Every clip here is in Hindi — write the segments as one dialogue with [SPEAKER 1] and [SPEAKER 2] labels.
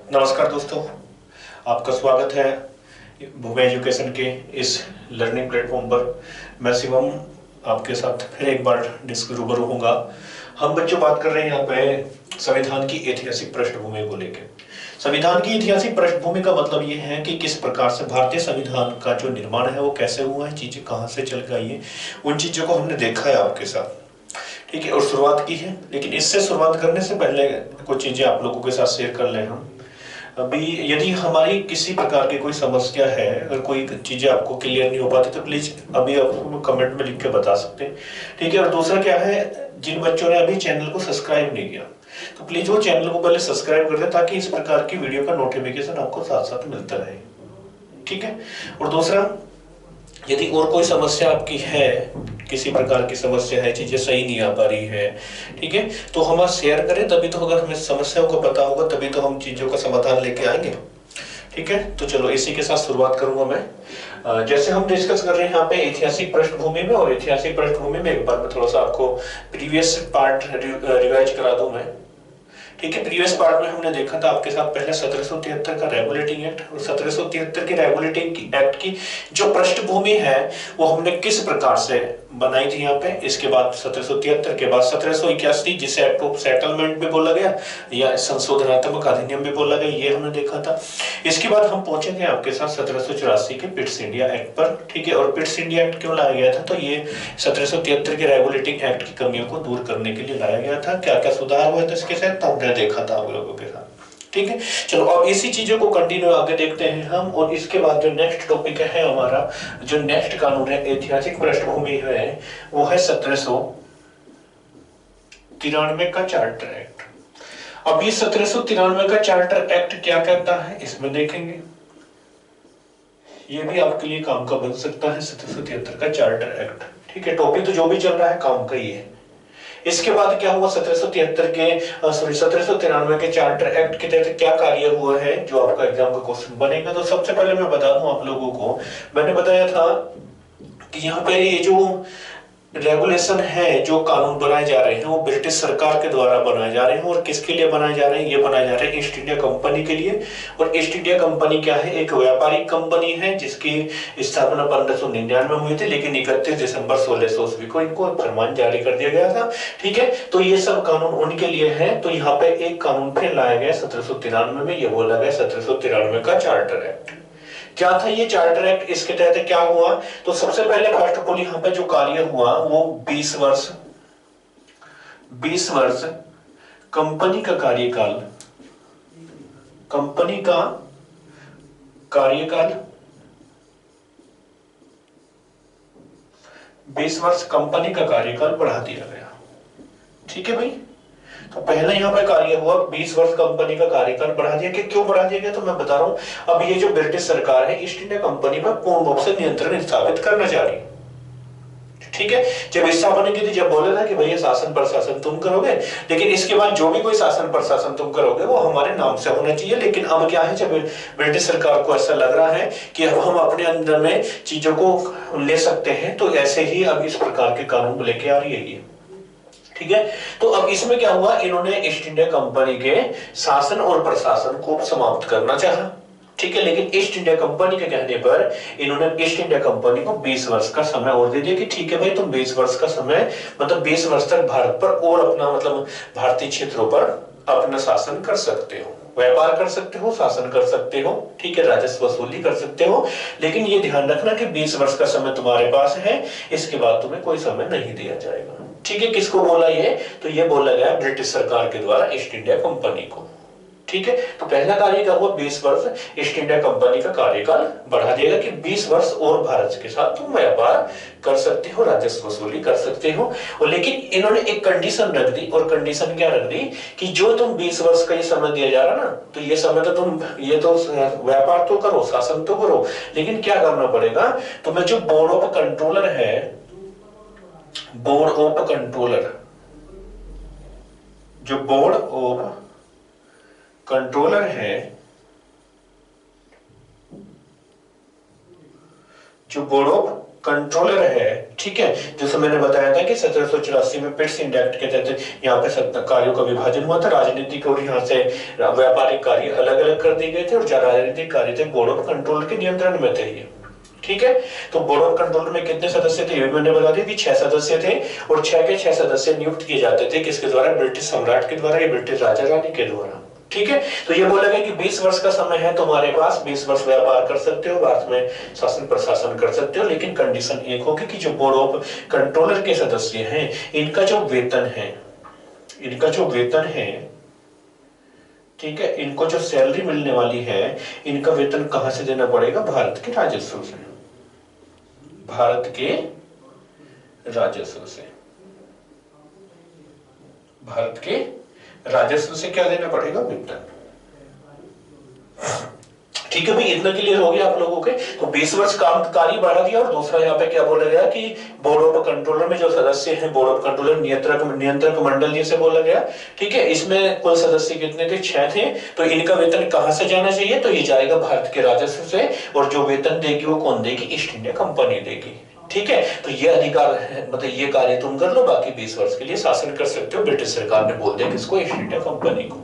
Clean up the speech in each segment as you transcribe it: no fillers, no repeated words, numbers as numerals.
[SPEAKER 1] नमस्कार दोस्तों, आपका स्वागत है भूमि एजुकेशन के इस लर्निंग प्लेटफॉर्म पर। मैं शिवम आपके साथ फिर एक बार रूबरू होऊंगा। हम बच्चों बात कर रहे हैं यहाँ पे संविधान की ऐतिहासिक पृष्ठभूमि को लेकर। संविधान की ऐतिहासिक पृष्ठभूमि का मतलब ये है कि किस प्रकार से भारतीय संविधान का जो निर्माण है वो कैसे हुआ है, चीजें कहाँ से चल गई है, उन चीजों को हमने देखा है आपके साथ, ठीक है, और शुरुआत की है। लेकिन इससे शुरुआत करने से पहले कुछ चीजें आप लोगों के साथ शेयर कर लें हम। अभी यदि हमारी किसी प्रकार की कोई समस्या है, अगर कोई चीजें आपको क्लियर नहीं हो पाती तो प्लीज अभी आप कमेंट में लिख के बता सकते हैं, ठीक है। और दूसरा क्या है, जिन बच्चों ने अभी चैनल को सब्सक्राइब नहीं किया तो प्लीज वो चैनल को पहले सब्सक्राइब कर दे, ताकि इस प्रकार की वीडियो का नोटिफिकेशन आपको साथ साथ मिलता रहे, ठीक है। और दूसरा, यदि और कोई समस्या आपकी है, किसी प्रकार की समस्या है, चीजें सही नहीं आ पा रही है, ठीक है, तो हम शेयर करें, तभी तो अगर हमें समस्याओं को पता होगा तभी तो हम चीजों का समाधान लेके आएंगे, ठीक है। तो चलो इसी के साथ शुरुआत करूंगा मैं। जैसे हम डिस्कस कर रहे हैं यहाँ पे ऐतिहासिक पृष्ठभूमि में, और ऐतिहासिक पृष्ठभूमि में एक बार मैं थोड़ा सा आपको प्रीवियस पार्ट रिवाइज करा दूं मैं, ठीक है। प्रीवियस पार्ट में हमने देखा था आपके साथ पहले 1773 का रेगुलेटिंग एक्ट, और 1773 के रेगुलेटिंग एक्ट की जो पृष्ठभूमि है वो हमने किस प्रकार से बनाई थी यहाँ पे। इसके बाद 1773 के बाद 1781, जिसे एक्ट ऑफ सेटलमेंट भी बोला गया या संशोधनात्मक अधिनियम भी बोला गया, ये हमने देखा था। इसके बाद हम पहुंचे थे आपके साथ 1784 के पिट्स इंडिया एक्ट पर, ठीक है। और पिट्स इंडिया एक्ट क्यों लाया गया था, तो ये 1773 के रेगुलेटिंग एक्ट की कमियों को दूर करने के लिए लाया गया था। क्या क्या सुधार हुए थे इसके साथ हमने देखा था आप लोगों के साथ, ठीक है। चलो अब इसी चीजों को कंटिन्यू आगे देखते हैं हम। और इसके बाद जो नेक्स्ट टॉपिक है हमारा, जो नेक्स्ट कानून है ऐतिहासिक पृष्ठभूमि है, वो है 1793 का चार्टर एक्ट। अब ये 1793 का चार्टर एक्ट क्या कहता है इसमें देखेंगे, ये भी आपके लिए काम का बन सकता है 1773 का चार्टर एक्ट, ठीक है। टॉपिक तो जो भी चल रहा है काम का ही है। इसके बाद क्या हुआ, 1793 के चार्टर एक्ट के तहत क्या कार्य हुआ है, जो आपका एग्जाम का क्वेश्चन बनेगा। तो सबसे पहले मैं बता दूं आप लोगों को, मैंने बताया था कि यहाँ पे ये जो रेगुलेशन है, जो कानून बनाए जा रहे हैं वो ब्रिटिश सरकार के द्वारा बनाए जा रहे हैं। और किसके लिए बनाए जा रहे हैं, ये बनाए जा रहे हैं ईस्ट इंडिया कंपनी के लिए। और ईस्ट इंडिया कंपनी क्या है, एक व्यापारिक कंपनी है जिसकी स्थापना 1599 में हुई थी, लेकिन 31 दिसंबर 1600 को इनको फरमान जारी कर दिया गया था, ठीक है। तो ये सब कानून उनके लिए है। तो यहाँ पे एक कानून फिर लाया गया 1793 में, ये बोला गया 1793 का चार्टर एक्ट। क्या था ये चार्टर एक्ट, इसके तहत क्या हुआ, तो सबसे पहले फर्स्ट ऑफ ऑल यहाँ पे जो कार्य हुआ वो 20 वर्ष कंपनी का कार्यकाल, कंपनी का कार्यकाल 20 वर्ष कंपनी का कार्यकाल बढ़ा दिया गया, ठीक है भाई। तो पहले यहाँ पे कार्य हुआ 20 वर्ष कंपनी का कार्यकाल बढ़ा दिया। कि क्यों बढ़ा दिया गया, तो मैं बता रहा हूं। अब ये जो ब्रिटिश सरकार है ईस्ट इंडिया कंपनी पर पूर्ण रूप से नियंत्रण स्थापित करना चाह रही है, ठीक है। जब स्थापना की थी, जब बोला था कि भैया शासन प्रशासन तुम करोगे, लेकिन इसके बाद जो भी कोई शासन प्रशासन तुम करोगे वो हमारे नाम से होना चाहिए। लेकिन अब क्या है, जब ब्रिटिश सरकार को ऐसा लग रहा है कि अब हम अपने अंदर में चीजों को ले सकते हैं, तो ऐसे ही अब इस प्रकार के कानून लेके आ रही है ये, ठीक है। तो अब इसमें क्या हुआ, इन्होंने ईस्ट इंडिया कंपनी के शासन और प्रशासन को समाप्त करना चाहा, ठीक है। लेकिन ईस्ट इंडिया कंपनी के कहने पर इन्होंने ईस्ट इंडिया कंपनी को 20 वर्ष का समय और दे दिया कि ठीक है भाई, तुम 20 वर्ष का समय, मतलब 20 वर्ष तक भारत पर और अपना, मतलब भारतीय क्षेत्रों पर अपना शासन कर सकते हो, व्यापार कर सकते हो, शासन कर सकते हो, ठीक है, राजस्व वसूली कर सकते हो। लेकिन ये ध्यान रखना कि 20 वर्ष का समय तुम्हारे पास है, इसके बाद तुम्हें कोई समय नहीं दिया जाएगा, ठीक है। किसको बोला ये, तो ये बोला गया ब्रिटिश सरकार के द्वारा ईस्ट इंडिया कंपनी को, ठीक है। तो पहला कार्य क्या हुआ, 20 वर्ष ईस्ट इंडिया कंपनी का कार्यकाल बढ़ा देगा कि 20 वर्ष और भारत के साथ तुम व्यापार कर सकते हो, राजस्व वसूली कर सकते हो। और लेकिन इन्होंने एक कंडीशन रख दी, और कंडीशन क्या रख दी कि जो तुम 20 वर्ष का ये समय दिया जा रहा ना, तो ये समय तो तुम, ये तो व्यापार तो करो, शासन तो करो, लेकिन क्या करना पड़ेगा तुम्हें, जो बोर्ड ऑफ कंट्रोलर है, बोर्ड ऑफ कंट्रोलर, जो बोर्ड ऑफ कंट्रोलर है, जो बोर्ड ऑफ कंट्रोलर है, ठीक है, जैसे मैंने बताया था कि 1784 में पिट्स इंडेक्ट के तहत यहाँ पे 7 कार्यों का विभाजन हुआ था। राजनीतिक और यहाँ से व्यापारिक कार्य अलग अलग कर दिए गए थे और जो राजनीतिक कार्य थे बोर्ड ऑफ कंट्रोल के नियंत्रण में थे ये, ठीक है। तो बोर्ड ऑफ कंट्रोल में कितने सदस्य थे, ये मैंने बता दिया कि 6 सदस्य थे और 6 के 6 सदस्य नियुक्त किए जाते थे, किसके द्वारा, ब्रिटिश सम्राट के द्वारा या ब्रिटिश राजा रानी के द्वारा, ठीक है। तो ये बोला गया कि 20 वर्ष का समय है तुम्हारे पास, 20 वर्ष व्यापार कर सकते हो, भारत में शासन प्रशासन कर सकते हो, लेकिन कंडीशन एक होगी कि जो बोर्ड ऑफ कंट्रोलर के सदस्य हैं इनका जो वेतन है, इनका जो वेतन है, ठीक है, इनको जो सैलरी मिलने वाली है, इनका वेतन कहां से देना पड़ेगा, भारत के राजस्व से, भारत के राजस्व से, भारत के राजस्व से क्या देना पड़ेगा, वेतन, ठीक है भाई। इतना क्लियर हो गया आप लोगों के। तो 20 वर्ष काम कार्य बढ़ा दिया और दूसरा यहाँ पे क्या बोला गया कि बोर्ड ऑफ कंट्रोलर में जो सदस्य हैं, बोर्ड ऑफ कंट्रोलर नियंत्रक मंडल जिसे बोला गया, ठीक है, इसमें कुल सदस्य कितने थे, 6 थे। तो इनका वेतन कहां से जाना चाहिए, तो ये जाएगा भारत के राजस्व से, और जो वेतन देगी वो कौन देगी, ईस्ट इंडिया कंपनी देगी, ठीक है। तो ये अधिकार है, मतलब ये कार्य तुम कर लो, बाकी 20 वर्ष के लिए शासन कर सकते हो, ब्रिटिश सरकार ने बोल दिया किसको, ईस्ट इंडिया कंपनी को,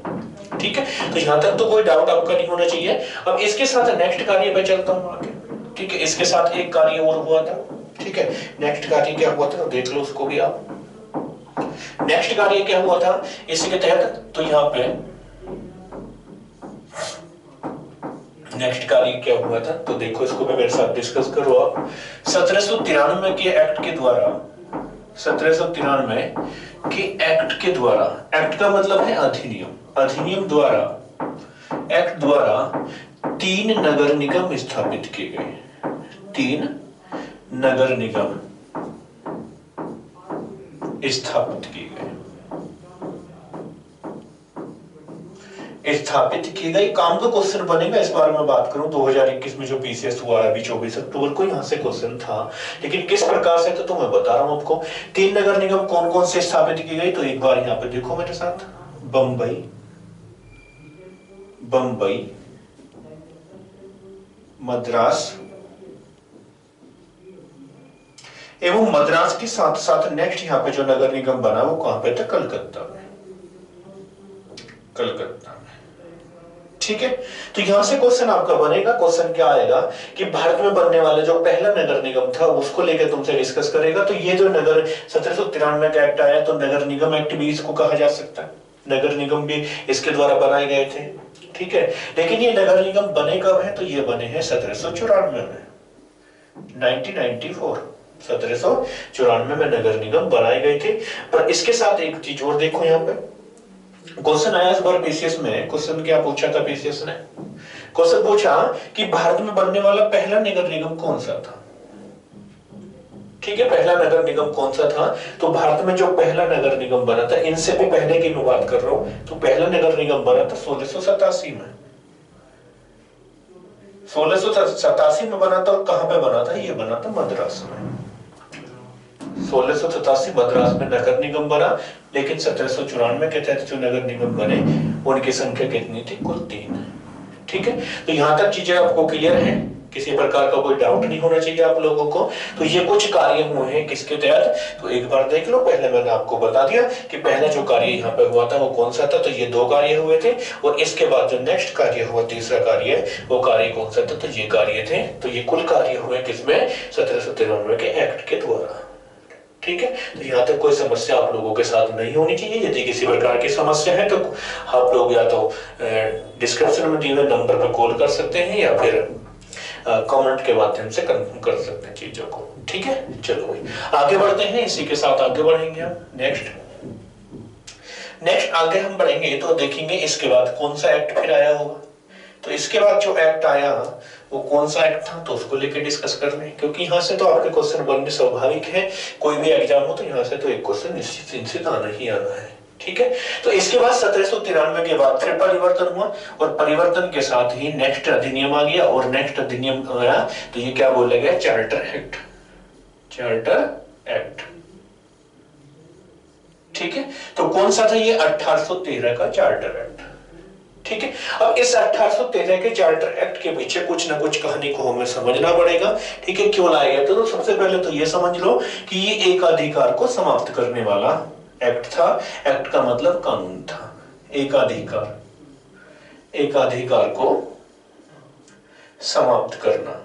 [SPEAKER 1] ठीक है। तो यहां तक तो कोई डाउट आपका नहीं होना चाहिए। अब इसके साथ नेक्स्ट कार्य पे चलता हूं आगे, ठीक है। इसके साथ एक कार्य और हुआ था, ठीक है। नेक्स्ट कार्य क्या हुआ था, तो देख लो उसको भी आप। नेक्स्ट कार्य क्या हुआ था इसके तहत, तो यहां पे नेक्स्ट कार्य क्या हुआ था, तो देखो इसको भी मेरे साथ डिस्कस करो आप। 1793 के एक्ट के द्वारा, 1793 के एक्ट के द्वारा, एक्ट का मतलब है अधिनियम, अधिनियम द्वारा, एक्ट द्वारा 3 नगर निगम स्थापित किए गए, 3 नगर निगम स्थापित किए गए, स्थापित की गई। काम का क्वेश्चन बनेगा, इस बार मैं बात करूं 2021 में जो पीसीएस हुआ है अभी 24 अक्टूबर को, यहां से क्वेश्चन था, लेकिन किस प्रकार से तो मैं बता रहा हूं आपको। 3 नगर निगम कौन कौन से स्थापित की गई, तो एक बार यहां पे देखो मेरे साथ, बंबई, बंबई, मद्रास एवं मद्रास के साथ साथ नेक्स्ट यहां पे जो नगर निगम बना वो कहां पे था, कलकत्ता में, कलकत्ता में, ठीक है। तो यहां से क्वेश्चन आपका बनेगा, क्वेश्चन क्या आएगा कि भारत में बनने वाला जो पहला नगर निगम था उसको लेकर तुमसे डिस्कस करेगा। तो ये जो नगर 1793 का एक्ट आया, तो नगर निगम एक्ट भी इसको कहा जा सकता है, नगर निगम भी इसके द्वारा बनाए गए थे, ठीक है। लेकिन ये नगर निगम बने कब है, तो ये बने हैं 1794 में, 1994, 1794 में नगर निगम बनाए गए थे। पर इसके साथ एक चीज और देखो, यहाँ पे क्वेश्चन आया इस बार पीसीएस में, क्वेश्चन क्या पूछा था पीसीएस ने, क्वेश्चन पूछा कि भारत में बनने वाला पहला नगर निगम कौन सा था, ठीक है, पहला नगर निगम कौन सा था। तो भारत में जो पहला नगर निगम बना था, इनसे भी पहले की मैं बात कर रहा हूं, तो पहला नगर निगम बना था 1687 में, 1687 में बना था। और कहां पे बना था, ये बना था मद्रास में, 1687 मद्रास में नगर निगम बना। लेकिन 1794 के तहत जो नगर निगम बने उनकी संख्या कितनी थी, कुल 3, ठीक है। तो यहां तक चीजें आपको क्लियर है, किसी प्रकार का कोई डाउट नहीं होना चाहिए आप लोगों को। तो ये कुछ कार्य हुए हैं किसके तहत, तो एक बार देख लो। पहले मैंने आपको बता दिया कि पहला जो कार्य यहाँ पे हुआ था वो कौन सा था, तो ये 2 कार्य हुए थे। और इसके बाद जो नेक्स्ट कार्य हुआ, तीसरा कार्य, वो कार्य कौन सा था, तो ये कार्य थे। तो ये कुल कार्य हुए किसमें, 1793 के एक्ट के द्वारा, ठीक है। तो यहाँ तक कोई समस्या आप लोगों के साथ नहीं होनी चाहिए। यदि किसी प्रकार की समस्या है तो आप लोग या तो डिस्क्रिप्शन में दिए हुए नंबर पर कॉल कर सकते हैं या फिर कमेंट के माध्यम से कंफर्म कर सकते हैं चीजों को, ठीक है। चलो भाई आगे बढ़ते हैं, इसी के साथ आगे बढ़ेंगे हम। नेक्स्ट आगे हम बढ़ेंगे तो देखेंगे इसके बाद कौन सा एक्ट फिर आया होगा। तो इसके बाद जो एक्ट आया वो कौन सा एक्ट था, तो उसको लेकर डिस्कस कर लें, क्योंकि यहाँ से तो आपके क्वेश्चन बनने स्वाभाविक है। कोई भी एग्जाम हो तो यहाँ से तो एक क्वेश्चन निश्चित आना ही आना है, ठीक है। तो इसके बाद 1793 के बाद फिर परिवर्तन हुआ, और परिवर्तन के साथ ही नेक्स्ट अधिनियम आ गया। और नेक्स्ट अधिनियम आया तो ये क्या बोला गया, चार्टर एक्ट, चार्टर एक्ट, ठीक है। तो कौन सा था ये, 1813 का चार्टर एक्ट, ठीक है। अब इस 1813 के चार्टर एक्ट के पीछे कुछ ना कुछ कहानी को हमें समझना पड़ेगा, ठीक है, क्यों लाया गया। तो सबसे पहले तो ये समझ लो कि ये एकाधिकार को समाप्त करने वाला एक्ट था। एक्ट का मतलब कानून था। एकाधिकार, एकाधिकार को समाप्त करना,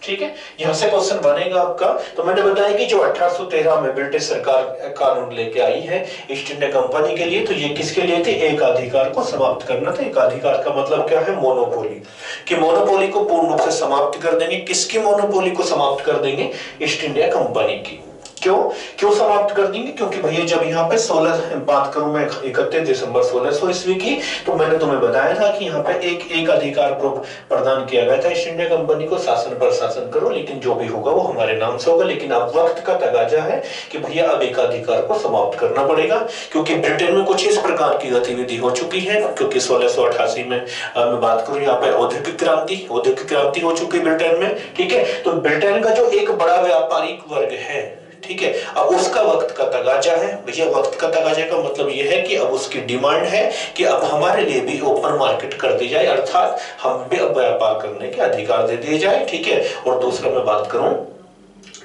[SPEAKER 1] ठीक है। यहां से क्वेश्चन बनेगा आपका। तो मैंने बताया कि जो 1813 में ब्रिटिश सरकार कानून लेके आई है ईस्ट इंडिया कंपनी के लिए, तो ये किसके लिए थे? एकाधिकार को समाप्त करना था। एकाधिकार का मतलब क्या है? मोनोपोली, कि मोनोपोली को पूर्ण रूप से समाप्त कर देंगे। किसकी मोनोपोली को समाप्त कर देंगे? ईस्ट इंडिया कंपनी की। क्यों क्यों समाप्त कर देंगे? क्योंकि भैया जब यहाँ पे 16 बात करूं मैं 31 दिसंबर 1600 ईस्वी की, तो मैंने तुम्हें बताया था कि यहाँ पे एक अधिकार प्रदान किया गया था ईस्ट इंडिया कंपनी को, शासन पर शासन करो, लेकिन जो भी होगा वो हमारे नाम से होगा। लेकिन अब वक्त का तकाजा है कि भैया अब एकाधिकार को समाप्त करना पड़ेगा, क्योंकि ब्रिटेन में कुछ इस प्रकार की गतिविधि हो चुकी है। क्योंकि 1688 में मैं बात करूं यहाँ पे औद्योगिक क्रांति हो चुकी ब्रिटेन में, ठीक है। तो ब्रिटेन का जो एक बड़ा व्यापारिक वर्ग है, ठीक है, अब उसका वक्त का तगाजा है। भैया वक्त का तगाजा का मतलब यह है कि अब उसकी डिमांड है कि अब हमारे लिए भी ओपन मार्केट कर दी जाए, अर्थात हम भी अब व्यापार करने के अधिकार दे दिए जाए, ठीक है। और दूसरा मैं बात करूं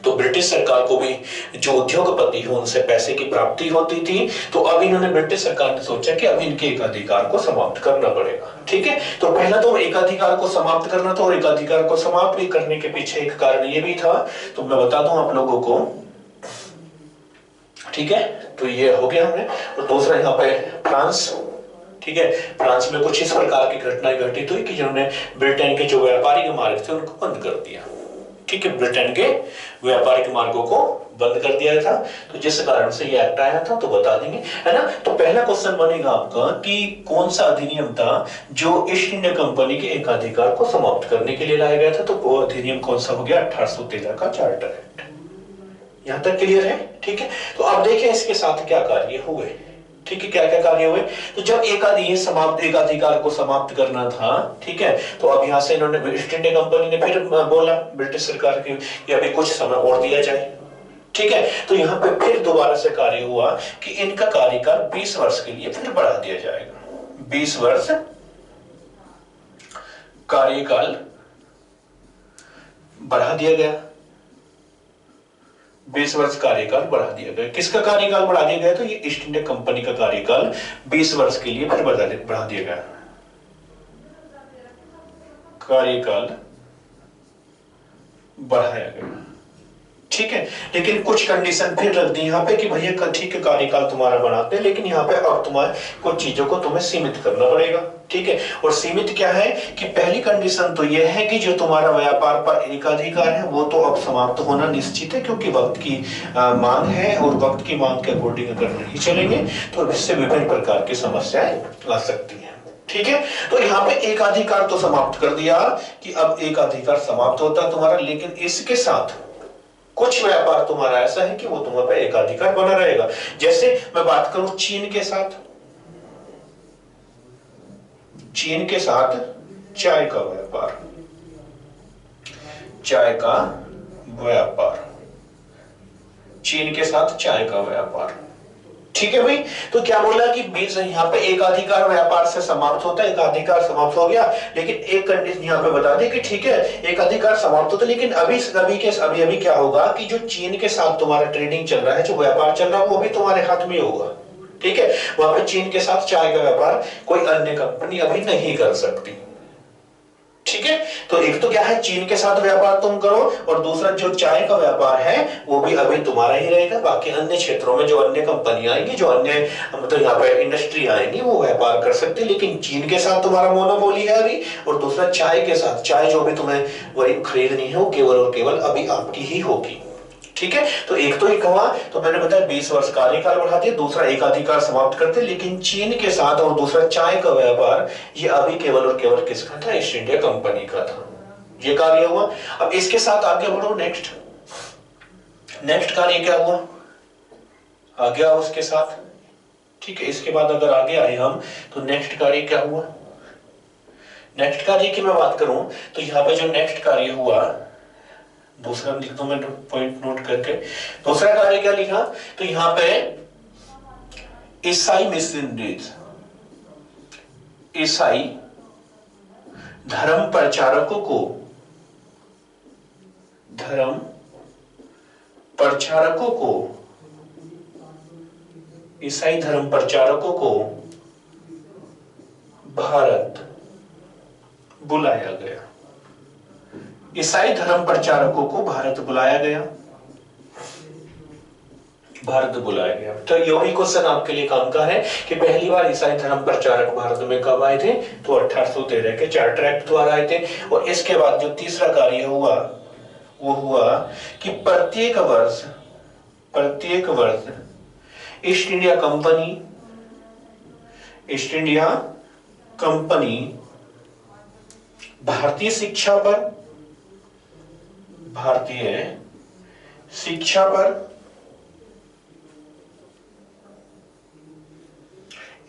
[SPEAKER 1] तो ब्रिटिश सरकार को भी जो उद्योगपति हो उनसे पैसे की प्राप्ति होती थी, तो अब इन्होंने ब्रिटिश सरकार ने सोचा कि अब इनके एकाधिकार को समाप्त करना पड़ेगा, ठीक है। तो पहला तो एकाधिकार को समाप्त करना था, और एकाधिकार को समाप्त भी करने के पीछे एक कारण ये भी था, तो मैं बता दूं आप लोगों को, ठीक है। तो ये हो गया हमें। और दूसरा यहाँ पे फ्रांस, ठीक है, फ्रांस में कुछ इस प्रकार की घटनाएं घटित हुई कि जिन्होंने ब्रिटेन के जो व्यापारिक मार्ग थे उनको बंद कर दिया, ठीक है, ब्रिटेन के व्यापारिक मार्गों को बंद कर दिया था। तो जिस कारण से ये एक्ट आया था, तो बता देंगे, है ना। तो पहला क्वेश्चन बनेगा आपका कि कौन सा अधिनियम था जो ईस्ट इंडिया कंपनी के एकाधिकार को समाप्त करने के लिए लाया गया था? तो वो अधिनियम कौन सा हो गया? 1813 का चार्टर एक्ट। यहां तक क्लियर है, ठीक है। तो अब देखें इसके साथ क्या कार्य हुए, ठीक है, क्या क्या कार्य हुए। तो जब एकाधिकार को समाप्त करना था, ठीक है, तो अब यहां से इन्होंने ईस्ट इंडिया कंपनी ने फिर बोला ब्रिटिश सरकार की कि अभी कुछ समय और दिया जाए, ठीक है। तो यहां पे फिर दोबारा से कार्य हुआ कि इनका कार्यकाल 20 वर्ष के लिए फिर बढ़ा दिया जाएगा। 20 वर्ष कार्यकाल बढ़ा दिया गया। 20 वर्ष कार्यकाल बढ़ा दिया गया। किसका कार्यकाल बढ़ा दिया गया? तो ये ईस्ट इंडिया कंपनी का कार्यकाल 20 वर्ष के लिए फिर बढ़ा दिया गया। कार्यकाल बढ़ाया गया, ठीक है। लेकिन कुछ कंडीशन फिर रख दी यहाँ पे कि भैया ठीक है कार्यकाल तुम्हारा बनाते हैं, लेकिन यहाँ पे अब तुम्हारे कुछ चीजों को तुम्हें सीमित करना पड़ेगा, ठीक है। और सीमित क्या है कि पहली कंडीशन तो यह है कि जो तुम्हारा व्यापार पर एकाधिकार है वो तो अब समाप्त होना निश्चित है, क्योंकि वक्त की मांग है, और वक्त की मांग के अकॉर्डिंग अगर नहीं चलेंगे तो इससे विभिन्न प्रकार की समस्याएं आ सकती है, ठीक है। तो यहाँ पे एकाधिकार तो समाप्त कर दिया कि अब एकाधिकार समाप्त होता है तुम्हारा, लेकिन इसके साथ कुछ व्यापार तुम्हारा ऐसा है कि वो तुम्हारे पे एकाधिकार बना रहेगा। जैसे मैं बात करूं चीन के साथ चाय का व्यापार, चीन के साथ चाय का व्यापार, ठीक है भाई। तो क्या बोला कि बीच यहाँ पे एकाधिकार व्यापार से समाप्त होता है, एकाधिकार समाप्त हो गया, लेकिन एक कंडीशन यहाँ पे बता दी कि ठीक है एकाधिकार समाप्त होता है, लेकिन अभी क्या होगा कि जो चीन के साथ तुम्हारा ट्रेडिंग चल रहा है, जो व्यापार चल रहा है, वो भी तुम्हारे हाथ में होगा, ठीक है। वहां पे चीन के साथ चाय का व्यापार कोई अन्य कंपनी अभी नहीं कर सकती, ठीक है। तो एक तो क्या है चीन के साथ व्यापार तुम करो, और दूसरा जो चाय का व्यापार है वो भी अभी तुम्हारा ही रहेगा। बाकी अन्य क्षेत्रों में जो अन्य कंपनी आएंगी, जो अन्य मतलब यहाँ पे इंडस्ट्री आएंगी, वो व्यापार कर सकती है, लेकिन चीन के साथ तुम्हारा मोनोपोली है अभी। और दूसरा चाय के साथ, चाय जो भी तुम्हें वही खरीदनी है वो केवल और केवल अभी आपकी ही होगी, ठीक है। तो एक तो एक हुआ, तो मैंने बताया 20 वर्ष कार्यकाल बढ़ा दिया, दूसरा एकाधिकार समाप्त करते, लेकिन चीन के साथ, और दूसरा चाय का व्यापार ये अभी केवल और केवल किसका था? ईस्ट इंडिया कंपनी का था। ये कार्य हुआ। अब इसके साथ आगे बढ़ो, नेक्स्ट कार्य क्या हुआ? आगे आओ उसके साथ, ठीक है। इसके बाद अगर आगे आए हम तो नेक्स्ट कार्य क्या हुआ? नेक्स्ट कार्य की मैं बात करूं तो यहाँ पे जो नेक्स्ट कार्य हुआ, दूसरा लिख दो मैं पॉइंट नोट करके। दूसरा कार्य क्या लिखा? तो यहाँ पे ईसाई मिशनरीज, ईसाई धर्म प्रचारकों को ईसाई धर्म प्रचारकों को भारत बुलाया गया। ईसाई धर्म प्रचारकों को भारत बुलाया गया। तो यही क्वेश्चन आपके लिए काम का है कि पहली बार ईसाई धर्म प्रचारक भारत में कब आए थे? तो 1813 के चार्टर एक्ट द्वारा आए थे। और इसके बाद जो तीसरा कार्य हुआ वो हुआ कि प्रत्येक वर्ष ईस्ट इंडिया कंपनी भारतीय शिक्षा पर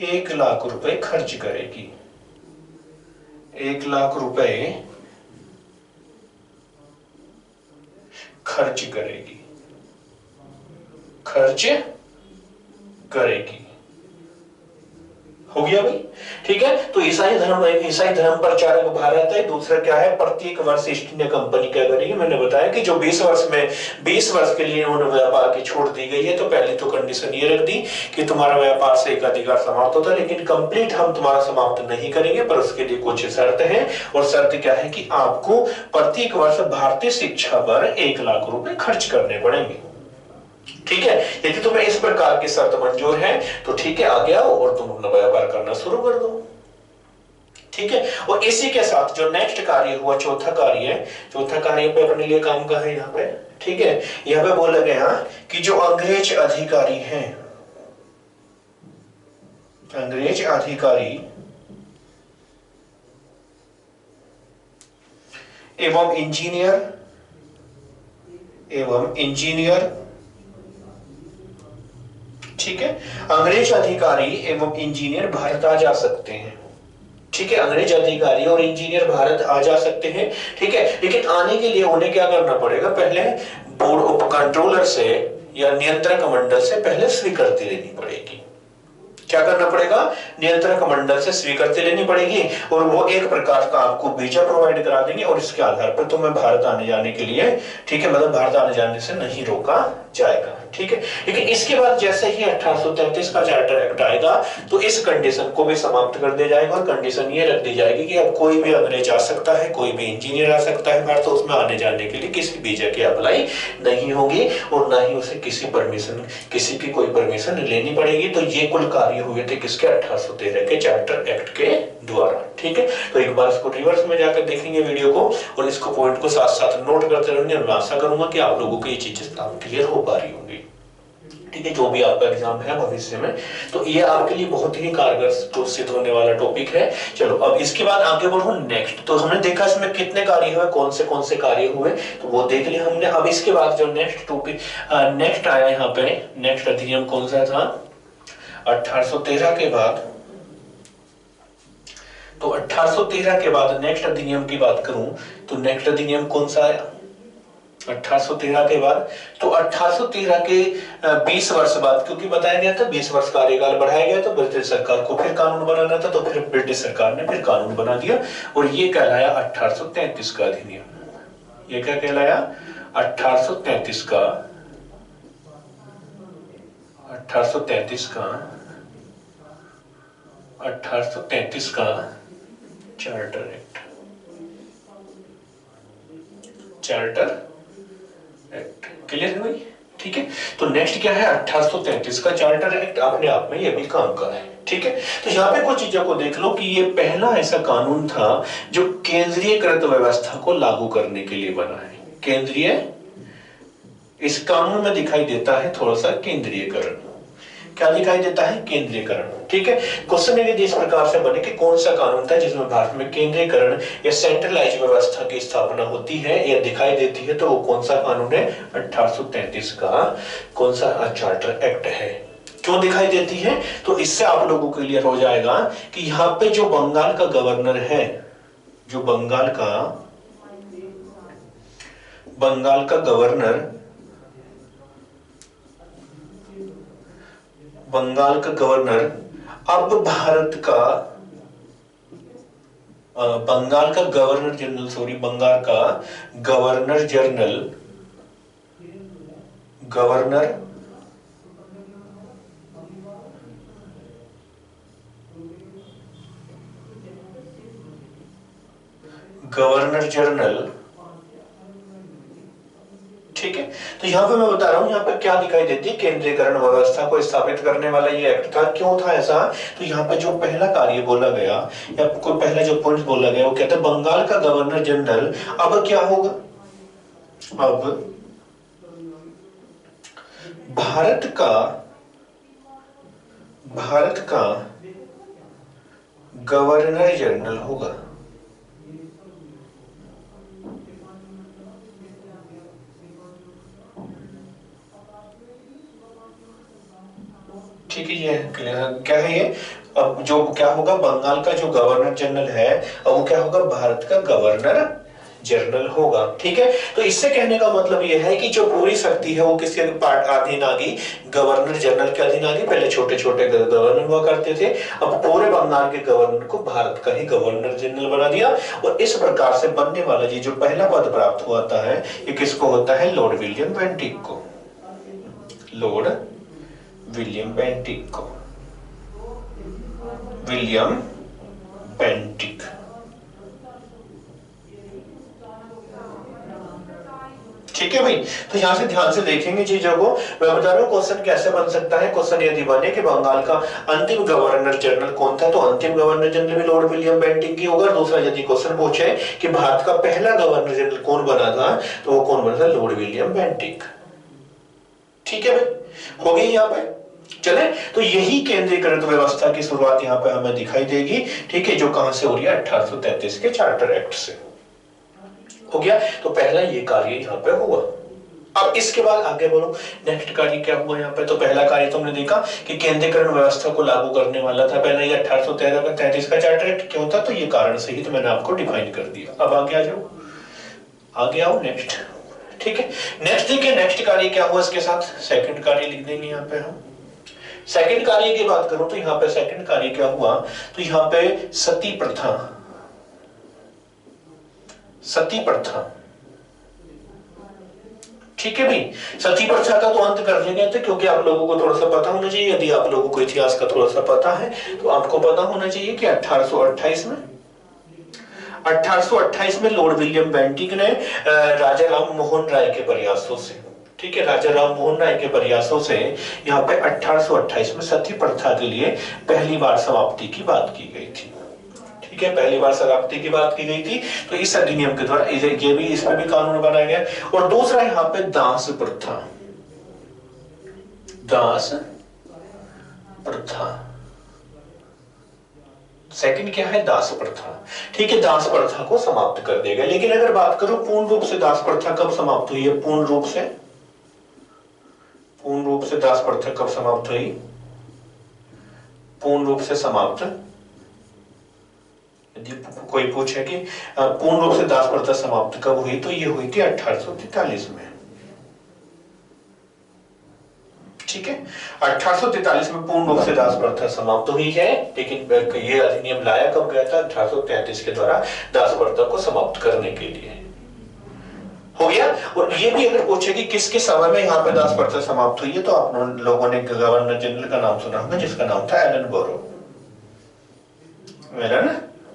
[SPEAKER 1] 1 लाख रुपए खर्च करेगी। 1 लाख रुपए खर्च करेगी। हो गया भाई, ठीक है। तो ईसाई धर्म प्रचारक भारत है। दूसरा क्या है? प्रत्येक वर्ष ईस्ट इंडिया कंपनी क्या करेगी? मैंने बताया कि जो 20 वर्ष के लिए उन्होंने व्यापार की छूट दी गई है, तो पहले तो कंडीशन ये रख दी कि तुम्हारा व्यापार से एक अधिकार समाप्त होता है, लेकिन कंप्लीट हम तुम्हारा समाप्त नहीं करेंगे, पर उसके लिए कुछ शर्त है। और शर्त क्या है कि आपको प्रत्येक वर्ष भारतीय शिक्षा पर 1 लाख रुपए खर्च करने पड़ेंगे। ठीक है, यदि तुम्हें इस प्रकार की शर्त मंजूर है तो ठीक है, आ गया और तुम अपना व्यापार करना शुरू कर दो। ठीक है, और इसी के साथ जो नेक्स्ट कार्य हुआ, चौथा कार्य पे अपने लिए काम का है यहाँ पे। ठीक है, यहाँ पे बोला गया कि जो अंग्रेज अधिकारी एवं इंजीनियर, ठीक है, अंग्रेज अधिकारी एवं इंजीनियर भारत आ जा सकते हैं। ठीक है, अंग्रेज अधिकारी और इंजीनियर भारत आ जा सकते हैं। ठीक है, लेकिन आने के लिए उन्हें क्या करना पड़ेगा? पहले बोर्ड ऑफ कंट्रोलर से या नियंत्रक मंडल से पहले स्वीकृति लेनी पड़ेगी। क्या करना पड़ेगा? नियंत्रक मंडल से स्वीकृति लेनी पड़ेगी, और वो एक प्रकार का आपको वीजा प्रोवाइड करा देंगे, और इसके आधार पर तुम्हें भारत आने जाने के लिए, ठीक है, मतलब भारत आने जाने से नहीं रोका जाएगा। ठीक है, लेकिन इसके बाद जैसे ही 1833 का चार्टर एक्ट आएगा तो इस कंडीशन को भी समाप्त कर दिया जाएगा, और कंडीशन ये रख दी जाएगी कि अब कोई भी अंग्रेज आ सकता है, कोई भी इंजीनियर आ सकता है भारत, तो उसमें आने जाने के लिए किसी वीजा की अप्लाई नहीं होगी, और ना ही उसे किसी की कोई परमिशन लेनी पड़ेगी। तो ये कुल कार्य हुए थे किसके? 1813 के चार्टर एक्ट के द्वारा। ठीक है, तो एक बार इसको रिवर्स में जाकर देखेंगे वीडियो को, और इसको पॉइंट को साथ साथ नोट करते रहेंगे। मैं आशा करूंगा कि आप लोगों को ये चीजें क्लियर हो पा रही होंगी। ठीक है, जो भी आपका एग्जाम है भविष्य में, तो ये आपके लिए बहुत ही कारगर सिद्ध होने वाला टॉपिक है। चलो अब इसके बाद आगे बढ़ो नेक्स्ट। तो हमने देखा इसमें कितने कार्य हुए, कौन से कार्य हुए, तो वो देख लिया हमने। अब इसके बाद जो नेक्स्ट टॉपिक नेक्स्ट आया यहाँ पे, नेक्स्ट अधिनियम कौन सा था? 1813 के बाद, तो 1813 के बाद नेक्स्ट अधिनियम की बात करूं तो नेक्स्ट अधिनियम कौन सा आया 1813 के बाद? तो 1813 के 20 वर्ष बाद, क्योंकि बताया गया था 20 वर्ष कार्यकाल बढ़ाया गया, तो ब्रिटिश सरकार को फिर कानून बनाना था, तो फिर ब्रिटिश सरकार ने फिर कानून बना दिया, और ये कहलाया 1833 का अधिनियम। ये क्या कहलाया? 1833 का चार्टर एक्ट। क्लियर है भाई? ठीक है, तो नेक्स्ट क्या है? 1833 का चार्टर एक्ट अपने आप में ये भी काम का है। ठीक है, तो यहाँ पे कुछ चीजों को देख लो कि ये पहला ऐसा कानून था जो केंद्रीयकृत व्यवस्था को लागू करने के लिए बना है। इस कानून में दिखाई देता है थोड़ा सा केंद्रीयकरण। क्या दिखाई देता है? केंद्रीयकरण। ठीक है, क्वेश्चन यदि इस प्रकार से बने कि कौन सा कानून था जिसमें भारत में केंद्रीयकरण या सेंट्रलाइज व्यवस्था की स्थापना होती है या दिखाई देती है, तो वो कौन सा कानून है? 1833 का कौन सा चार्टर एक्ट है। क्यों दिखाई देती है? तो इससे आप लोगों को क्लियर हो जाएगा कि यहाँ पे जो बंगाल का गवर्नर है, जो बंगाल का गवर्नर अब भारत का बंगाल का गवर्नर जनरल, सॉरी, बंगाल का governor general, governor governor general, ठीक है। तो यहाँ पे मैं बता रहा हूँ, यहाँ पे क्या दिखाई देती है, केंद्रीकरण व्यवस्था को स्थापित करने वाला ये एक्ट था। क्यों था ऐसा? तो यहाँ पे जो पहला कार्य बोला गया या कोई पहला जो पॉइंट बोला गया वो कहता है बंगाल का गवर्नर जनरल अब क्या होगा, अब भारत का गवर्नर जनरल होगा। ठीक है, ये क्या है ये, अब जो क्या होगा, बंगाल का जो गवर्नर जनरल है अब वो क्या होगा, भारत का गवर्नर जनरल होगा। ठीक है, तो इससे कहने का मतलब ये है कि जो पूरी शक्ति है वो किसके अधीन आ गई, गवर्नर जनरल के अधीन आ गई। पहले छोटे छोटे गवर्नर हुआ करते थे, अब पूरे बंगाल के गवर्नर को भारत का ही गवर्नर जनरल बना दिया। और इस प्रकार से बनने वाला ये जो पहला पद प्राप्त होता है ये किसको होता है, लॉर्ड विलियम बेंटिक को, लॉर्ड विलियम बेंटिक को, विलियम बेंटिक। ठीक है भाई, तो यहां से ध्यान से देखेंगे चीजों को। मैं बता रहा हूं क्वेश्चन कैसे बन सकता है। क्वेश्चन यदि बने कि बंगाल का अंतिम गवर्नर जनरल कौन था, तो अंतिम गवर्नर जनरल भी लॉर्ड विलियम बेंटिक की होगा। दूसरा यदि क्वेश्चन पूछे कि भारत का पहला गवर्नर जनरल कौन बना था, तो वो कौन बना था, लॉर्ड विलियम बेंटिक। ठीक है भाई, हो गई यहाँ पे। चले, तो यही केंद्रीकृत व्यवस्था की शुरुआत यहाँ पे हमें दिखाई देगी। ठीक है, जो कहां से हो रही है, 1833 के चार्टर एक्ट से हो गया। तो पहला ये कार्य यहाँ पे हुआ। अब इसके बाद आगे बोलो, नेक्स्ट कार्य क्या हुआ यहाँ पे। तो पहला कार्य तुमने देखा कि केंद्रीकरण व्यवस्था को लागू करने वाला था पहला ये 1833 का चार्टर एक्ट। क्यों था, तो ये कारण से ही तो मैंने आपको डिफाइन कर दिया। अब आगे आ जाओ, आगे आओ नेक्स्ट। ठीक है, नेक्स्ट देखिए, नेक्स्ट कार्य क्या हुआ इसके साथ, सेकंड कार्य लिख देंगे यहाँ पे हम। सेकंड कार्य की बात करूं तो यहाँ पे सेकंड कार्य क्या हुआ, तो यहाँ पे सती प्रथा, सती प्रथा। ठीक है भाई, सती प्रथा का तो अंत कर दिया गया था, क्योंकि आप लोगों को थोड़ा सा पता होना चाहिए, यदि आप लोगों को इतिहास का थोड़ा सा पता है तो आपको पता होना चाहिए कि 1828 में लॉर्ड विलियम बेंटिक ने राजा राम मोहन राय के प्रयासों से, ठीक है, राजा राम मोहन राय के प्रयासों से यहाँ पे 1828 में सती प्रथा के लिए पहली बार समाप्ति की बात की गई थी। ठीक है, पहली बार समाप्ति की बात की गई थी। तो इस अधिनियम के द्वारा ये भी, इसमें भी कानून बनाया गया। और दूसरा यहाँ पे दास प्रथा, दास प्रथा। सेकंड क्या है, दास प्रथा। ठीक है, दास प्रथा को समाप्त कर देगा। लेकिन अगर बात करो पूर्ण रूप से दास प्रथा कब समाप्त हुई है, पूर्ण रूप से दास प्रथा कब समाप्त हुई, पूर्ण रूप से समाप्त, यदि कोई पूछे कि पूर्ण रूप से दास प्रथा समाप्त कब हुई, तो ये हुई थी 1843 में। ठीक है, 1843 में पूर्ण रूप से दास प्रथा समाप्त हुई है। लेकिन ये अधिनियम लाया कब गया था, 1833 के द्वारा दास प्रथा को समाप्त करने के लिए हो गया। और ये भी अगर पूछे कि किसके समय में यहाँ पे दास प्रथा समाप्त हुई है, तो आप लोगों ने गवर्नर जनरल का नाम सुना होगा जिसका नाम था एलन बोरो, एलन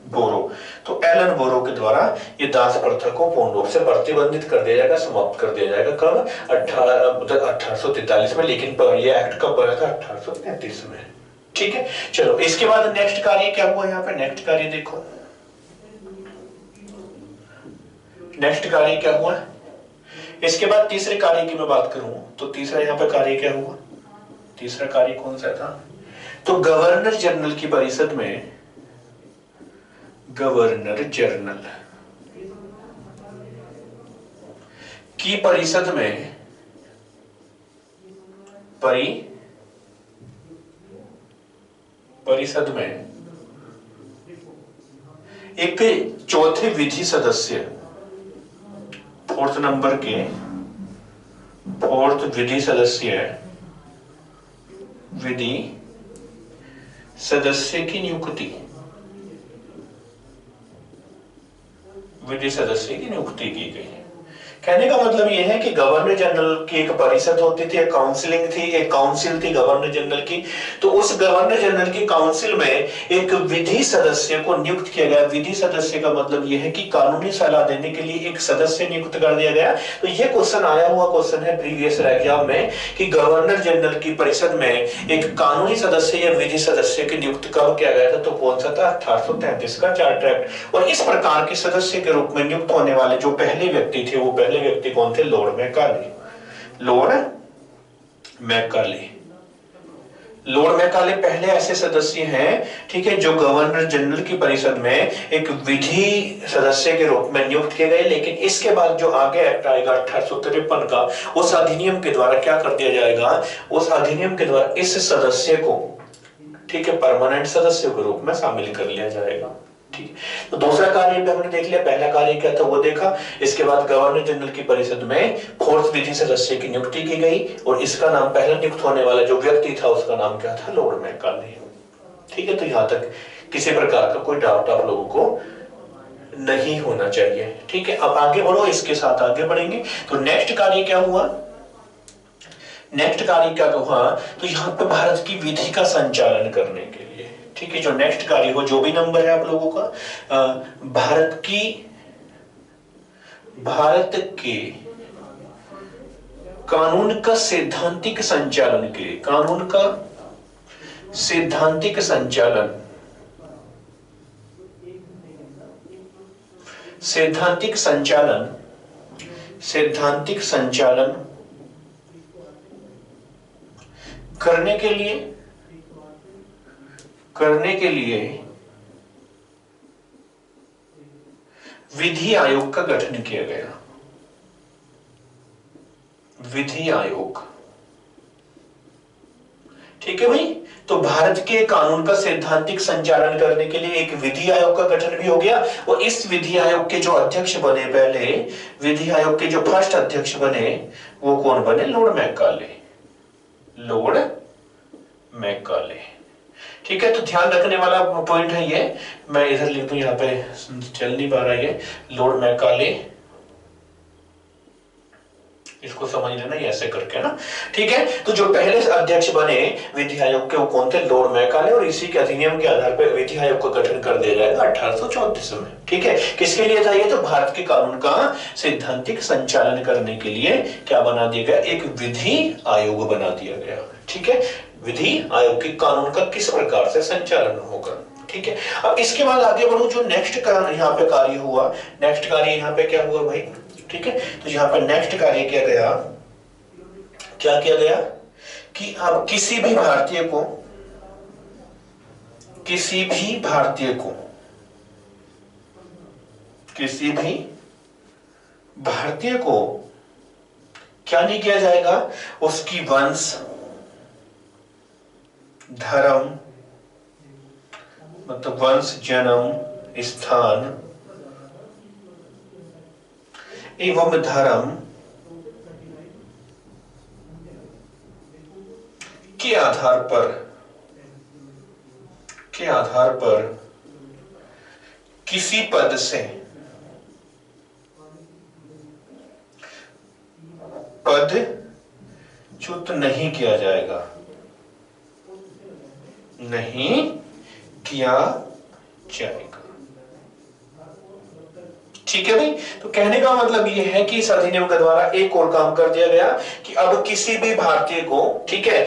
[SPEAKER 1] बोरो। तो एलन बोरो के द्वारा ये दास प्रथा को पूर्ण रूप से प्रतिबंधित कर दिया जाएगा, समाप्त कर दिया जाएगा। कब, 1843 में। लेकिन ये एक्ट कब बना था, 1833 में। ठीक है, चलो इसके बाद नेक्स्ट कार्य क्या हुआ यहाँ पे, नेक्स्ट कार्य देखो, नेक्स्ट कार्य क्या हुआ। इसके बाद तीसरे कार्य की मैं बात करूं तो तीसरा यहाँ पे कार्य क्या हुआ, तीसरा कार्य कौन सा था, तो गवर्नर जनरल की परिषद में, गवर्नर जनरल की परिषद में परिषद में एक चौथे विधि सदस्य, फोर्थ नंबर के फोर्थ विधि सदस्य की नियुक्ति, विधि सदस्य की नियुक्ति की गई है। कहने का मतलब यह है कि गवर्नर जनरल की एक परिषद होती थी, एक काउंसिलिंग थी, एक काउंसिल थी गवर्नर जनरल की। तो उस गवर्नर जनरल की काउंसिल में एक विधि सदस्य को नियुक्त किया गया। विधि सदस्य का मतलब यह है कि कानूनी सलाह देने के लिए एक सदस्य नियुक्त कर दिया गया। तो यह क्वेश्चन आया हुआ क्वेश्चन है प्रीवियस एग्जाम में कि गवर्नर जनरल की परिषद में एक कानूनी सदस्य या विधि सदस्य की नियुक्त कब किया गया था? तो कौन सा था? 1833 का चार्टर एक्ट। और इस प्रकार के सदस्य के रूप में नियुक्त होने वाले जो पहले व्यक्ति थे, वो पहले व्यक्ति कौन थे? Lord Macaulay. Lord Macaulay, Lord Macaulay पहले ऐसे सदस्य हैं, ठीक है, जो गवर्नर जनरल की परिषद में एक विधि सदस्य के रूप में नियुक्त किए गए। लेकिन इसके बाद जो आगे एक्ट आएगा 1853 का, उस अधिनियम के द्वारा क्या कर दिया जाएगा? उस अधिनियम के द्वारा इस सदस्य को, ठीक है, परमानेंट सदस्य के रूप में शामिल कर लिया जाएगा। ठीक, तो दूसरा कार्य भी हमने देख लिया। पहला कार्य क्या था वो देखा। इसके बाद गवर्नर जनरल की परिषद में फोर्थ विधि सदस्य की नियुक्ति की गई और इसका नाम, पहला नियुक्त होने वाला जो व्यक्ति था उसका नाम क्या था? Lord Macaulay. ठीक है, तो यहां तक किसी प्रकार का कोई डाउट आप लोगों को नहीं होना चाहिए। ठीक है, अब आगे बढ़ो, इसके साथ आगे बढ़ेंगे। तो नेक्स्ट कार्य क्या हुआ? नेक्स्ट कार्य क्या हुआ? तो यहाँ पे भारत की विधि का संचालन करने के लिए, ठीक है, जो नेक्स्ट कार्य हो, जो भी नंबर है आप लोगों का, भारत के कानून का सैद्धांतिक संचालन के लिए, कानून का सैद्धांतिक संचालन, सैद्धांतिक संचालन, सैद्धांतिक संचालन करने के लिए विधि आयोग का गठन किया गया। विधि आयोग, ठीक है भाई। तो भारत के कानून का सैद्धांतिक संचालन करने के लिए एक विधि आयोग का गठन भी हो गया। और इस विधि आयोग के जो अध्यक्ष बने, पहले विधि आयोग के जो फर्स्ट अध्यक्ष बने वो कौन बने? Lord Macaulay. लॉर्ड मैकाले, ठीक है। तो ध्यान रखने वाला पॉइंट है ये, मैं इधर लिख दूं, यहाँ पे चल नहीं पा रहा है, लॉर्ड मैकाले, इसको समझ लेना ये ऐसे करके ना, ठीक है। तो जो पहले अध्यक्ष बने विधि आयोग के वो कौन थे? Lord Macaulay. और इसी के अधिनियम के आधार पर विधि आयोग का गठन कर दिया जाएगा 1834 में, ठीक है। किसके लिए था ये? तो भारत के कानून का सैद्धांतिक संचालन करने के लिए क्या बना दिया गया? एक विधि आयोग बना दिया गया, ठीक है। विधि आयोग के कानून का किस प्रकार से संचालन होगा, ठीक है। अब इसके बाद आगे बढ़ो, जो नेक्स्ट यहाँ पे कार्य हुआ, नेक्स्ट कार्य यहाँ पे क्या हुआ भाई? ठीक है, तो यहाँ पर नेक्स्ट कार्य क्या गया, क्या किया गया कि अब किसी भी भारतीय को, किसी भी भारतीय को, किसी भी भारतीय को क्या नहीं किया जाएगा? उसकी वंश, धर्म, मतलब वंश, जन्म, स्थान एवं धर्म के आधार पर किसी पद से पदच्युत नहीं किया जाएगा, नहीं किया जाएगा, ठीक है भाई। तो कहने का मतलब यह है कि इस अधिनियम के द्वारा एक और काम कर दिया गया कि अब किसी भी भारतीय को, ठीक है,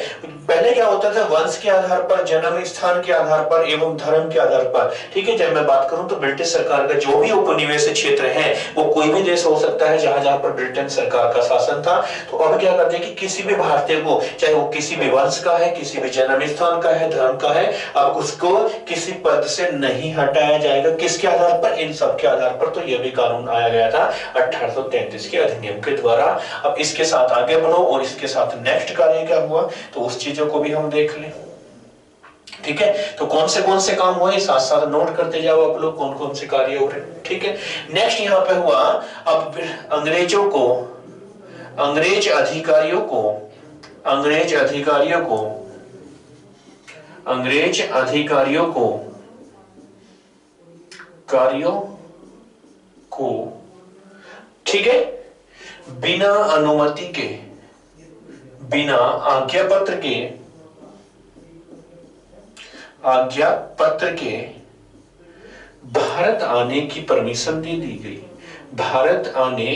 [SPEAKER 1] पहले क्या होता था? वंश के आधार पर, जन्म स्थान के आधार पर एवं धर्म के आधार पर, ठीक है। जब मैं बात करूं तो ब्रिटिश सरकार का जो भी उपनिवेश क्षेत्र है वो कोई भी देश हो सकता है जहां जहां पर ब्रिटेन सरकार का शासन था। तो अब क्या करते हैं कि किसी भी भारतीय को, चाहे वो किसी भी वंश का है, किसी भी जन्म स्थान का है, धर्म का है, अब उसको किसी पद से नहीं हटाया जाएगा। किसके आधार पर? इन सब के आधार पर। तो यह भी कानून आया गया था 1833 के अधिनियम के द्वारा। अब इसके साथ आगे बढ़ो और इसके साथ नेक्स्ट कार्य क्या हुआ तो उस चीजों को भी हम देख लें, ठीक है। तो कौन से काम हुए साथ साथ नोट करते जाओ आप लोग, कौन कौन से कार्य हो रहे, ठीक है। नेक्स्ट यहाँ पे हुआ, अब अंग्रेज अधिकारियों को को, ठीक है, बिना अनुमति के, बिना आज्ञा पत्र के भारत आने की परमिशन दे दी गई, भारत आने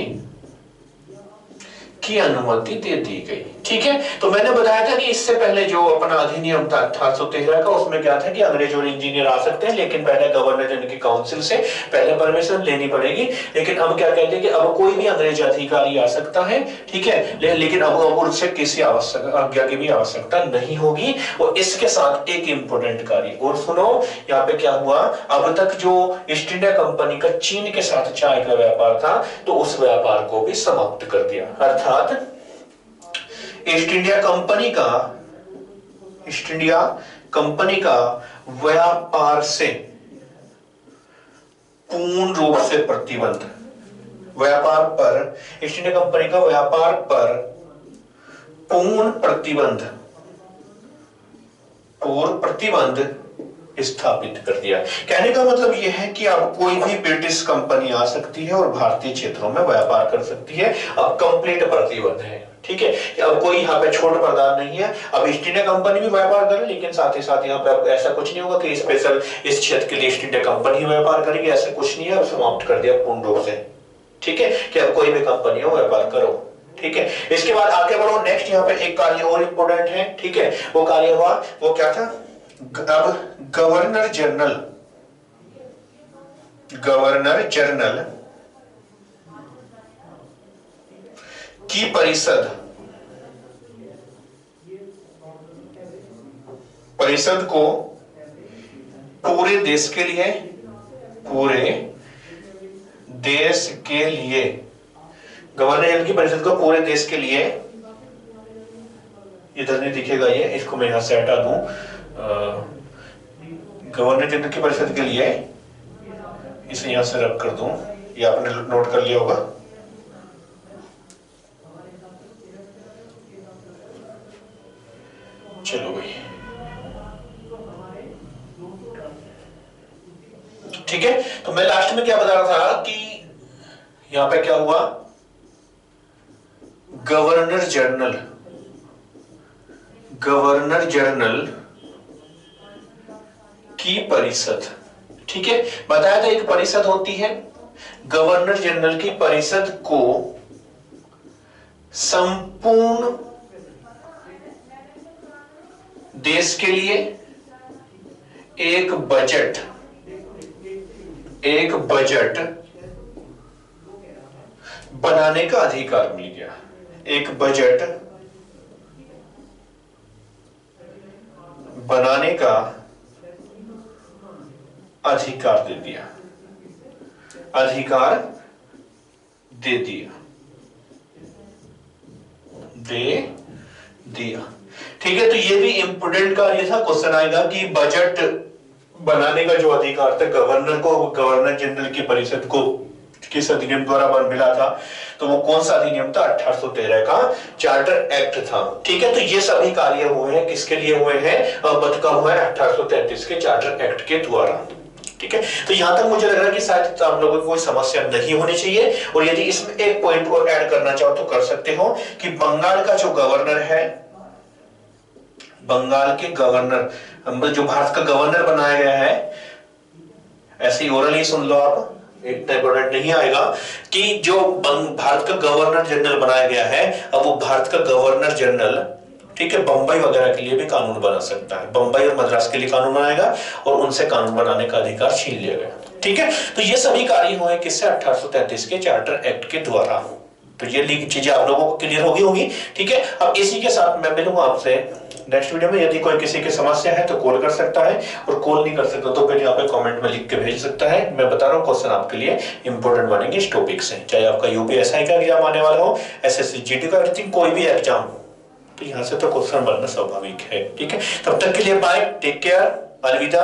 [SPEAKER 1] की अनुमति दे दी गई। ठीक है, तो मैंने बताया था कि इससे पहले जो अपना अधिनियम था 1813 का, उसमें क्या था कि अंग्रेज और इंजीनियर आ सकते हैं, लेकिन पहले गवर्नर जनरल की काउंसिल से पहले परमिशन लेनी पड़ेगी। लेकिन अब क्या कहते हैं कि अब कोई भी अंग्रेज अधिकारी आ सकता है, ठीक है, लेकिन अब उससे किसी आज्ञा की भी आवश्यकता नहीं होगी। और इसके साथ एक इंपोर्टेंट कार्य और सुनो, यहाँ पे क्या हुआ, अब तक जो ईस्ट इंडिया कंपनी का चीन के साथ चाय का व्यापार था, तो उस व्यापार को भी समाप्त कर दिया। अर्थात ईस्ट इंडिया कंपनी का व्यापार से पूर्ण रूप से प्रतिबंध, व्यापार पर, ईस्ट इंडिया कंपनी का व्यापार पर पूर्ण प्रतिबंध स्थापित कर दिया। कहने का मतलब यह है कि अब कोई भी ब्रिटिश कंपनी आ सकती है और भारतीय क्षेत्रों में व्यापार कर सकती है। अब कंप्लीट प्रतिबंध है, ठीक है, अब कोई यहाँ पे छोड़ पर्दा नहीं है। अब ईस्ट इंडिया कंपनी भी व्यापार करे, लेकिन साथ ही साथ यहाँ पे ऐसा कुछ नहीं होगा कि स्पेशल इस क्षेत्र के लिए ईस्ट इंडिया कंपनी ही व्यापार करेगी, ऐसा कुछ नहीं है। अब समाप्त कर दिया पूर्ण रूप से, ठीक है, कि अब कोई भी कंपनी हो व्यापार करो, ठीक है। इसके बाद आगे बढ़ो, नेक्स्ट यहाँ पे एक कार्य और इंपोर्टेंट है, ठीक है, वो कार्य हुआ, वो क्या था, अब गवर्नर जनरल की परिषद को पूरे देश के लिए गवर्नर जनरल की परिषद को पूरे देश के लिए, इधर नहीं दिखेगा ये, इसको मैं यहां से हटा दूं, गवर्नर जनरल की परिषद के लिए इसे यहां से रब कर दूं, ये आपने नोट कर लिया होगा। चलो भाई, ठीक है, तो मैं लास्ट में क्या बता रहा था कि यहां पे क्या हुआ, गवर्नर जनरल की परिषद, ठीक है, बताया था एक परिषद होती है। गवर्नर जनरल की परिषद को संपूर्ण देश के लिए एक बजट बनाने का अधिकार मिल गया, एक बजट बनाने का अधिकार दे दिया, ठीक है। तो ये भी इंपोर्टेंट कार्य था, क्वेश्चन आएगा कि बजट बनाने का जो अधिकार था गवर्नर जनरल की परिषद को किस अधिनियम द्वारा मिला था, तो वो कौन सा अधिनियम था, 1813 का चार्टर एक्ट था, ठीक है। तो ये सभी कार्य हुए हैं, किसके लिए हुए हैं, बदका हुआ है 1833 के चार्टर एक्ट के द्वारा, ठीक है। तो यहां तक मुझे लग रहा है कि शायद आप लोगों को कोई समस्या नहीं होनी चाहिए। और यदि इसमें एक पॉइंट और ऐड करना चाहो तो कर सकते हो कि बंगाल का जो गवर्नर है, बंगाल के गवर्नर, जो भारत का गवर्नर बनाया गया है, ऐसे ओरली सुन लो आप, इतना इंपॉर्टेंट नहीं आएगा, कि जो भारत का गवर्नर जनरल बनाया गया है, अब वो भारत का गवर्नर जनरल, ठीक है, बंबई वगैरह के लिए भी कानून बना सकता है, बंबई और मद्रास के लिए कानून बनाएगा और उनसे कानून बनाने का अधिकार छीन लिया गया, ठीक है। तो ये सभी कार्य हुए किससे, 1833 के चार्टर एक्ट के द्वारा। तो ये चीजें आप लोगों को क्लियर होगी, ठीक है। अब इसी के साथ मैं मिलूंगा आपसे नेक्स्ट वीडियो में। यदि कोई किसी की समस्या है तो कॉल कर सकता है, और कॉल नहीं कर सकता तो फिर यहाँ पे कमेंट में लिख के भेज सकता है। मैं बता रहा हूँ क्वेश्चन आपके लिए इंपॉर्टेंट बनेंगे इस टॉपिक से, चाहे आपका यूपीएसआई का एग्जाम आने वाला हो, एसएससी जीडी का, एवरीथिंग, कोई भी एग्जाम, तो यहाँ से तो क्वेश्चन बनना स्वाभाविक है, ठीक है। तब तक के लिए बाय, टेक केयर, अलविदा।